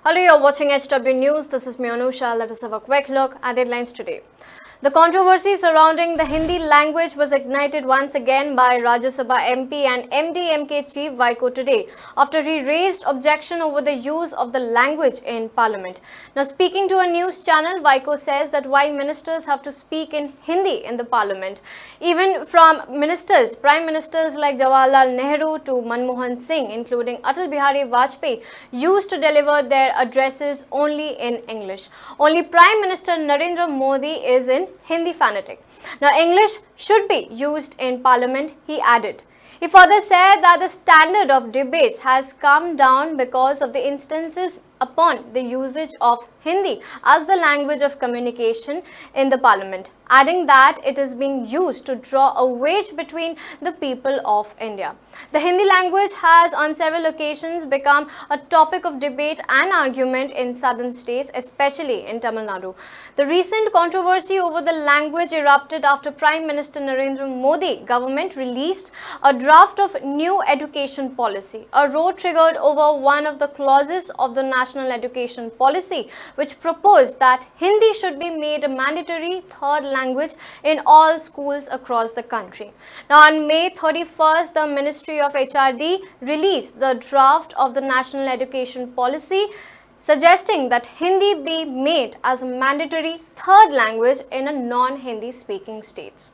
Hello, you're watching HW News. This is me, Anusha. Let us have a quick look at the headlines today. The controversy surrounding the Hindi language was ignited once again by Rajya Sabha MP and MDMK chief Vaiko today after he raised objection over the use of the language in parliament. Now, speaking to a news channel, Vaiko says that why ministers have to speak in Hindi in the parliament. Even from ministers, prime ministers like Jawaharlal Nehru to Manmohan Singh, including Atal Bihari Vajpayee, used to deliver their addresses only in English. Only Prime Minister Narendra Modi is in Hindi fanatic. Now, English should be used in parliament, he added. He further said that the standard of debates has come down because of the instances upon the usage of Hindi as the language of communication in the parliament, adding that it is being used to draw a wedge between the people of India. The Hindi language has on several occasions become a topic of debate and argument in southern states, especially in Tamil Nadu. The recent controversy over the language erupted after Prime Minister Narendra Modi government released a draft of new education policy. A row triggered over one of the clauses of the National Education Policy, which proposed that Hindi should be made a mandatory third language in all schools across the country. Now, on May 31st, the Ministry of HRD released the draft of the National Education Policy, suggesting that Hindi be made as a mandatory third language in a non-Hindi speaking states.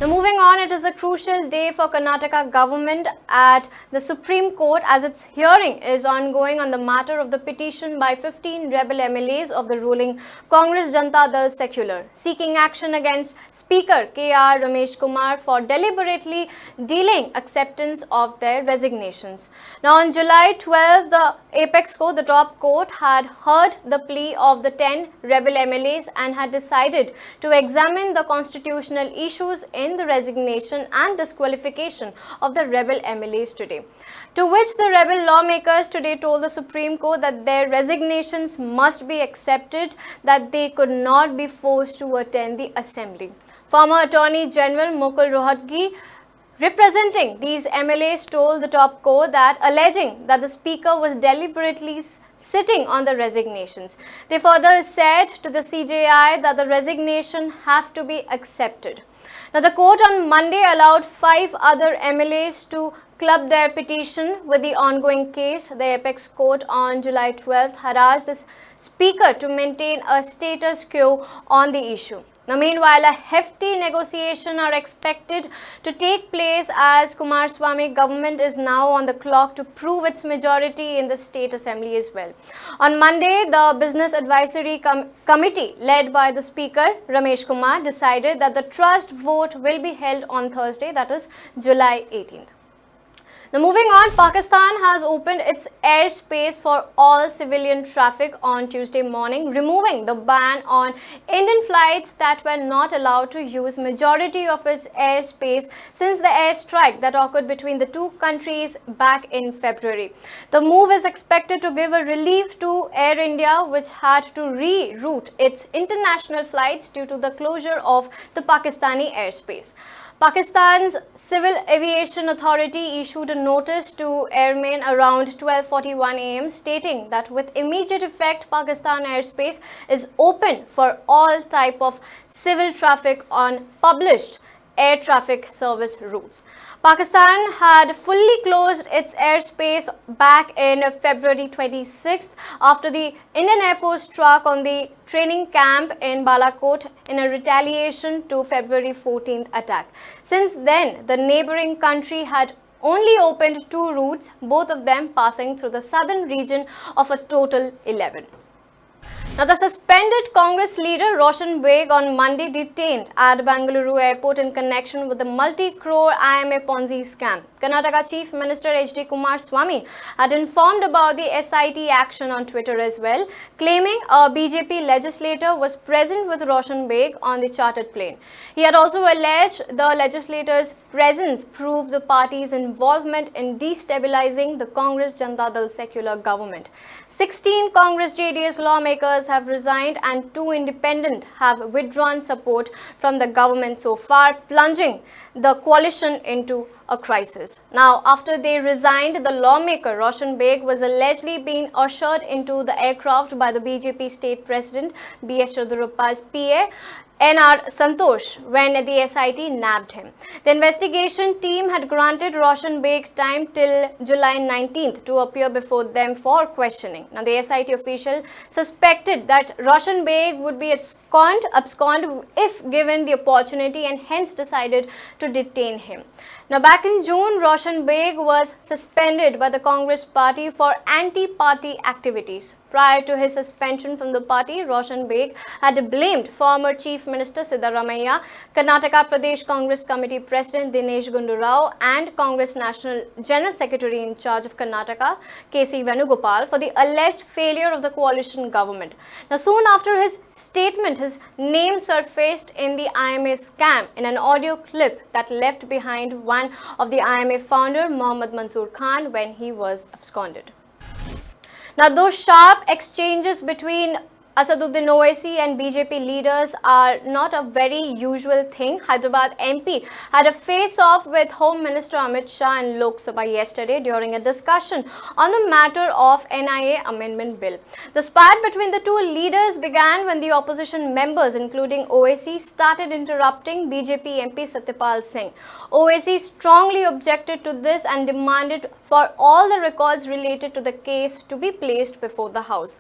Now, moving on, it is a crucial day for Karnataka government at the Supreme Court as its hearing is ongoing on the matter of the petition by 15 rebel MLAs of the ruling Congress Janata Dal Secular, seeking action against Speaker K.R. Ramesh Kumar for deliberately delaying acceptance of their resignations. Now, on July 12, the Apex Court, the top court, had heard the plea of the 10 rebel MLAs and had decided to examine the constitutional issues in the resignation and disqualification of the rebel MLAs today. To which the rebel lawmakers today told the Supreme Court that their resignations must be accepted, that they could not be forced to attend the assembly. Former Attorney General Mukul Rohatgi, representing these MLAs, told the top court that alleging that the speaker was deliberately sitting on the resignations. They further said to the CJI that the resignation have to be accepted. Now, the court on Monday allowed 5 other MLAs to club their petition with the ongoing case. The Apex Court on July 12th had asked the Speaker to maintain a status quo on the issue. Now, meanwhile, a hefty negotiation are expected to take place as Kumaraswamy government is now on the clock to prove its majority in the state assembly as well. On Monday, the Business Advisory Committee led by the Speaker Ramesh Kumar decided that the trust vote will be held on Thursday, that is July 18th. Now, moving on, Pakistan has opened its airspace for all civilian traffic on Tuesday morning, removing the ban on Indian flights that were not allowed to use majority of its airspace since the airstrike that occurred between the two countries back in February. The move is expected to give a relief to Air India, which had to reroute its international flights due to the closure of the Pakistani airspace. Pakistan's Civil Aviation Authority issued a notice to airmen around 12:41 am stating that with immediate effect, Pakistan airspace is open for all type of civil traffic on published air traffic service routes. Pakistan had fully closed its airspace back in February 26th after the Indian Air Force struck on the training camp in Balakot in a retaliation to February 14th attack. Since then, the neighboring country had only opened 2 routes, both of them passing through the southern region of a total 11. Now, the suspended Congress leader Roshan Baig on Monday detained at Bengaluru airport in connection with the multi-crore IMA Ponzi scam. Karnataka Chief Minister H.D. Kumaraswamy had informed about the SIT action on Twitter as well, claiming a BJP legislator was present with Roshan Baig on the chartered plane. He had also alleged the legislator's presence proved the party's involvement in destabilizing the Congress Janata Dal Secular government. 16 Congress JDS lawmakers have resigned and 2 independent have withdrawn support from the government so far, plunging the coalition into a crisis. Now, after they resigned, the lawmaker Roshan Beg was allegedly being ushered into the aircraft by the BJP state president B.S. Yediyurappa's PA N.R. Santosh when the SIT nabbed him. The investigation team had granted Roshan Beg time till July 19th to appear before them for questioning. Now, the SIT official suspected that Roshan Beg would be abscond if given the opportunity and hence decided to detain him. Now, back in June, Roshan Beg was suspended by the Congress party for anti-party activities. Prior to his suspension from the party, Roshan Beg had blamed former Chief Minister Siddaramaiah, Karnataka Pradesh Congress Committee President Dinesh Gundu Rao and Congress National General Secretary in charge of Karnataka, K.C. Venugopal, for the alleged failure of the coalition government. Now, soon after his statement, his name surfaced in the IMA scam in an audio clip that left behind one of the IMA founder, Mohammad Mansoor Khan, when he was absconded. Now, those sharp exchanges between Asaduddin Owaisi and BJP leaders are not a very usual thing. Hyderabad MP had a face-off with Home Minister Amit Shah in Lok Sabha yesterday during a discussion on the matter of NIA amendment bill. The spat between the two leaders began when the opposition members, including Owaisi, started interrupting BJP MP Satyapal Singh. Owaisi strongly objected to this and demanded for all the records related to the case to be placed before the House.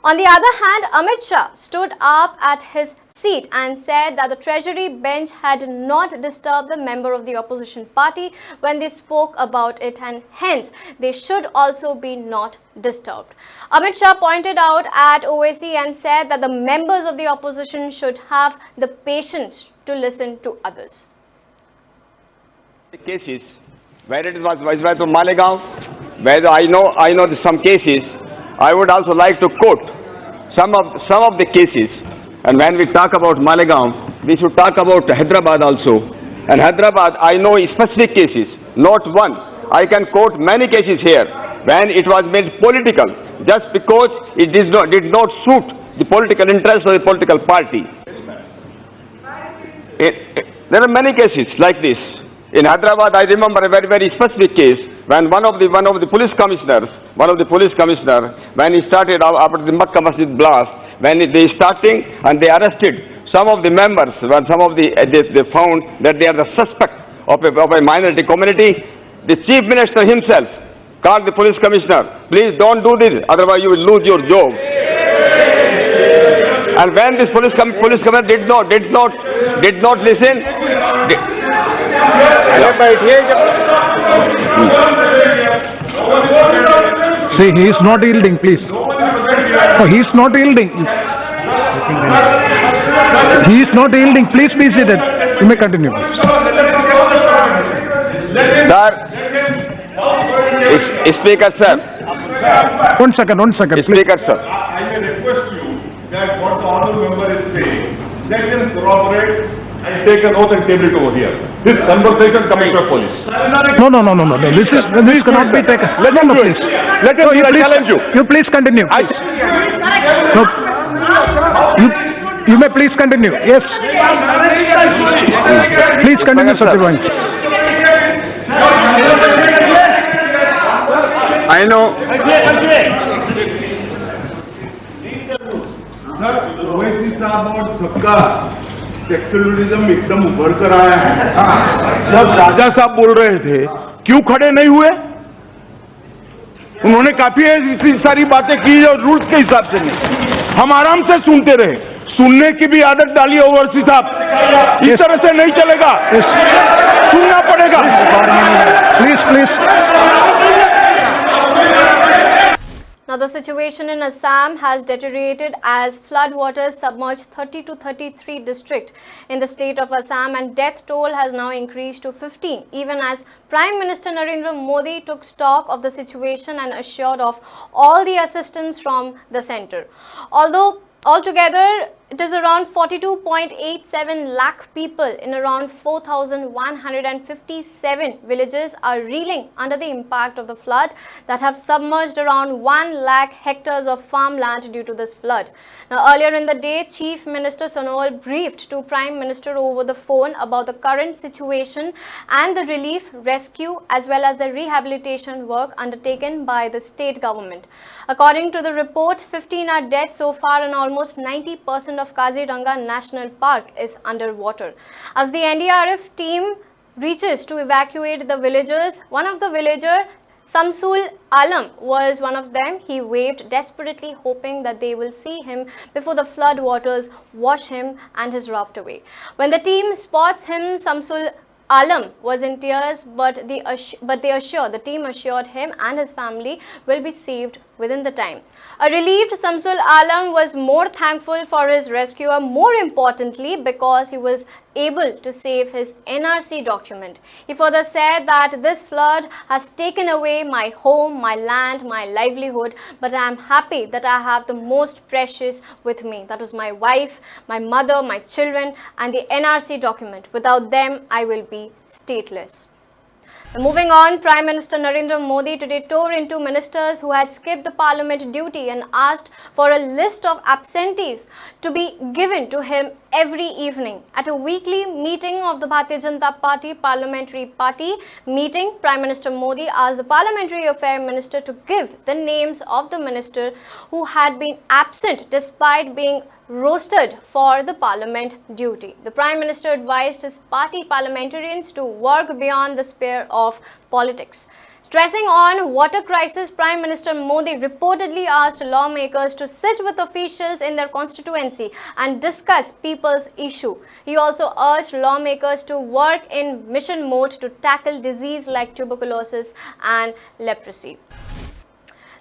On the other hand, Amit Shah stood up at his seat and said that the Treasury bench had not disturbed the member of the opposition party when they spoke about it and hence they should also be not disturbed. Amit Shah pointed out at Owaisi and said that the members of the opposition should have the patience to listen to others. The cases where it was to Malegaon, where I know some cases, I would also like to quote some of the cases. And when we talk about Malegaon, we should talk about Hyderabad also. And Hyderabad, I know specific cases, not one. I can quote many cases here when it was made political just because it did not suit the political interest of the political party. There are many cases like this. In Hyderabad, I remember a very specific case when one of the police commissioners, when he started after the Makkah Masjid blast, when they starting and they arrested some of the members, when they found that they are the suspect of a minority community, the chief minister himself called the police commissioner, please don't do this, otherwise you will lose your job. And when this police commissioner did not listen, see, he is not yielding, please. No, he is not yielding. He is not yielding. Please be seated. You may continue. Sir, Speaker sir. One second, Speaker please. sir. I may request you that what the honourable member is saying, let him corroborate and take an oath and table it over here. This conversation coming from police. No. This cannot be taken. Let him do it. Let him do it. I challenge you. You please continue. No. You may please continue. Yes. Please continue, Satyavan. I know. Sir, Owaisi साहब और सबका सेक्सुअलिज्म एकदम उभर कर आया है। जब राजा साहब बोल रहे थे, क्यों खड़े नहीं हुए? उन्होंने काफी इतनी सारी बातें की जो रूल्स के हिसाब से नहीं। हम आराम से सुनते रहे। सुनने की भी आदत डाली ओवैसी साहब। इस तरह से नहीं चलेगा। सुनना पड़ेगा। Please. Now, the situation in Assam has deteriorated as floodwaters submerged 30 to 33 districts in the state of Assam and death toll has now increased to 15, even as Prime Minister Narendra Modi took stock of the situation and assured of all the assistance from the centre. Although altogether, it is around 42.87 lakh people in around 4,157 villages are reeling under the impact of the flood that have submerged around 1 lakh hectares of farmland due to this flood. Now, earlier in the day, Chief Minister Sonal briefed to Prime Minister over the phone about the current situation and the relief, rescue as well as the rehabilitation work undertaken by the state government. According to the report, 15 are dead so far and almost 90% of Kaziranga National Park is underwater. As the NDRF team reaches to evacuate the villagers, one of the villagers, Samsul Alam, was one of them. He waved desperately, hoping that they will see him before the flood waters wash him and his raft away. When the team spots him, Samsul Alam was in tears, but the team assured him and his family will be saved within the time. A relieved Samsul Alam was more thankful for his rescuer, more importantly because he was able to save his NRC document. He further said that this flood has taken away my home, my land, my livelihood, but I am happy that I have the most precious with me. That is my wife, my mother, my children and the NRC document. Without them, I will be stateless. Moving on, Prime Minister Narendra Modi today tore into ministers who had skipped the parliament duty and asked for a list of absentees to be given to him every evening. At a weekly meeting of the Bharatiya Janata Party Parliamentary Party meeting, Prime Minister Modi asked the Parliamentary Affairs Minister to give the names of the minister who had been absent despite being rostered for the parliament duty. The Prime Minister advised his party parliamentarians to work beyond the sphere of politics. Stressing on water crisis, Prime Minister Modi reportedly asked lawmakers to sit with officials in their constituency and discuss people's issue. He also urged lawmakers to work in mission mode to tackle disease like tuberculosis and leprosy.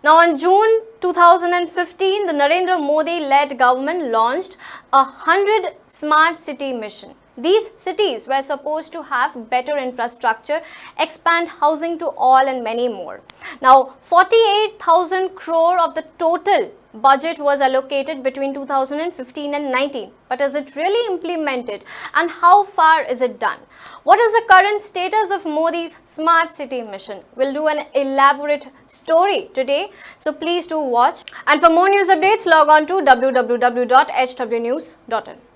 Now, on June 2015, the Narendra Modi-led government launched a 100 Smart City mission. These cities were supposed to have better infrastructure, expand housing to all and many more. Now, 48,000 crore of the total budget was allocated between 2015 and 19. But is it really implemented and how far is it done? What is the current status of Modi's Smart City mission? We'll do an elaborate story today, so please do watch. And for more news updates, log on to www.hwnews.in.